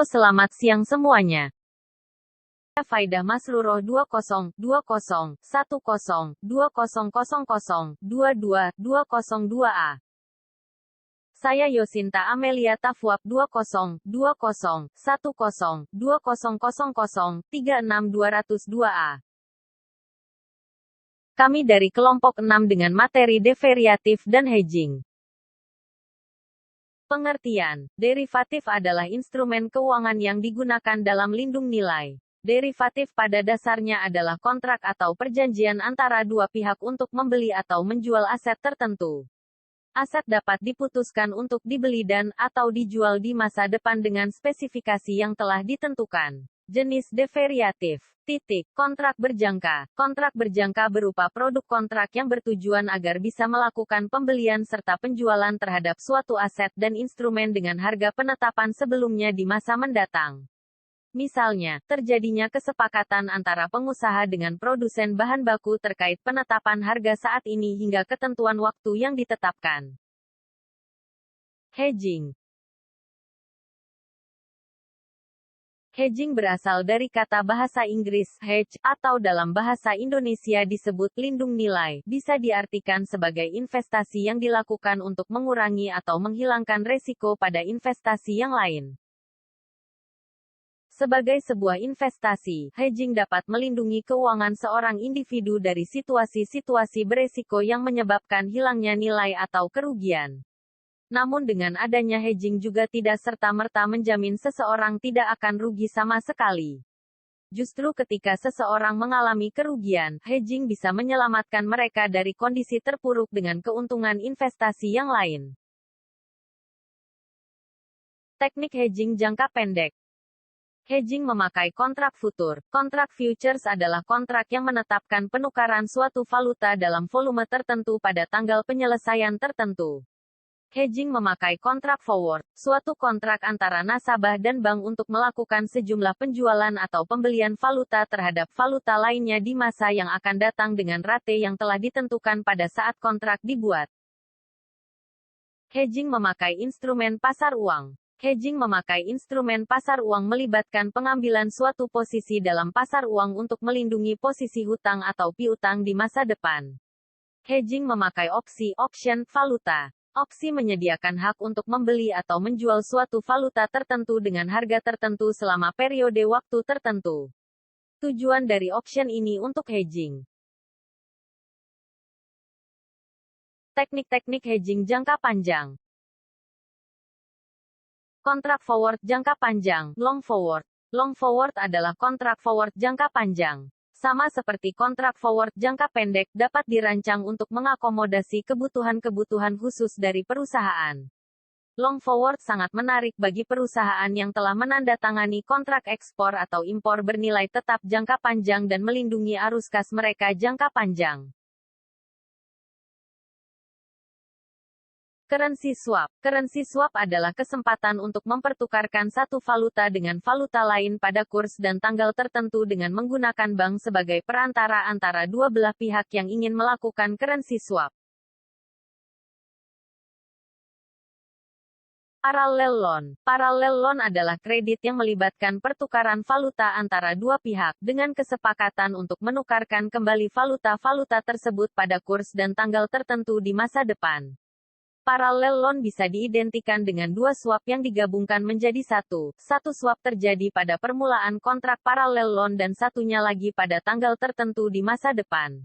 Halo, selamat siang semuanya. Faidah Masruroh 20201022020202A. Saya Yosinta Amelia Tafwab 2020102000360202A. Kami dari kelompok 6 dengan materi deveriatif dan hedging. Pengertian, derivatif adalah instrumen keuangan yang digunakan dalam lindung nilai. Derivatif pada dasarnya adalah kontrak atau perjanjian antara dua pihak untuk membeli atau menjual aset tertentu. Aset dapat diputuskan untuk dibeli dan/atau dijual di masa depan dengan spesifikasi yang telah ditentukan. Jenis deveriatif. Kontrak berjangka. Kontrak berjangka berupa produk kontrak yang bertujuan agar bisa melakukan pembelian serta penjualan terhadap suatu aset dan instrumen dengan harga penetapan sebelumnya di masa mendatang. Misalnya, terjadinya kesepakatan antara pengusaha dengan produsen bahan baku terkait penetapan harga saat ini hingga ketentuan waktu yang ditetapkan. Hedging. Hedging berasal dari kata bahasa Inggris hedge, atau dalam bahasa Indonesia disebut lindung nilai, bisa diartikan sebagai investasi yang dilakukan untuk mengurangi atau menghilangkan resiko pada investasi yang lain. Sebagai sebuah investasi, hedging dapat melindungi keuangan seorang individu dari situasi-situasi beresiko yang menyebabkan hilangnya nilai atau kerugian. Namun dengan adanya hedging juga tidak serta-merta menjamin seseorang tidak akan rugi sama sekali. Justru ketika seseorang mengalami kerugian, hedging bisa menyelamatkan mereka dari kondisi terpuruk dengan keuntungan investasi yang lain. Teknik hedging jangka pendek. Hedging memakai kontrak futur. Kontrak futures adalah kontrak yang menetapkan penukaran suatu valuta dalam volume tertentu pada tanggal penyelesaian tertentu. Hedging memakai kontrak forward, suatu kontrak antara nasabah dan bank untuk melakukan sejumlah penjualan atau pembelian valuta terhadap valuta lainnya di masa yang akan datang dengan rate yang telah ditentukan pada saat kontrak dibuat. Hedging memakai instrumen pasar uang. Hedging memakai instrumen pasar uang melibatkan pengambilan suatu posisi dalam pasar uang untuk melindungi posisi hutang atau piutang di masa depan. Hedging memakai opsi, option, valuta. Opsi menyediakan hak untuk membeli atau menjual suatu valuta tertentu dengan harga tertentu selama periode waktu tertentu. Tujuan dari option ini untuk hedging. Teknik-teknik hedging jangka panjang. Kontrak forward jangka panjang, long forward. Long forward adalah kontrak forward jangka panjang. Sama seperti kontrak forward jangka pendek, dapat dirancang untuk mengakomodasi kebutuhan-kebutuhan khusus dari perusahaan. Long forward sangat menarik bagi perusahaan yang telah menandatangani kontrak ekspor atau impor bernilai tetap jangka panjang dan melindungi arus kas mereka jangka panjang. Currency swap. Currency swap adalah kesempatan untuk mempertukarkan satu valuta dengan valuta lain pada kurs dan tanggal tertentu dengan menggunakan bank sebagai perantara antara dua belah pihak yang ingin melakukan currency swap. Parallel loan. Parallel loan adalah kredit yang melibatkan pertukaran valuta antara dua pihak, dengan kesepakatan untuk menukarkan kembali valuta-valuta tersebut pada kurs dan tanggal tertentu di masa depan. Parallel loan bisa diidentikan dengan dua swap yang digabungkan menjadi satu. Satu swap terjadi pada permulaan kontrak parallel loan dan satunya lagi pada tanggal tertentu di masa depan.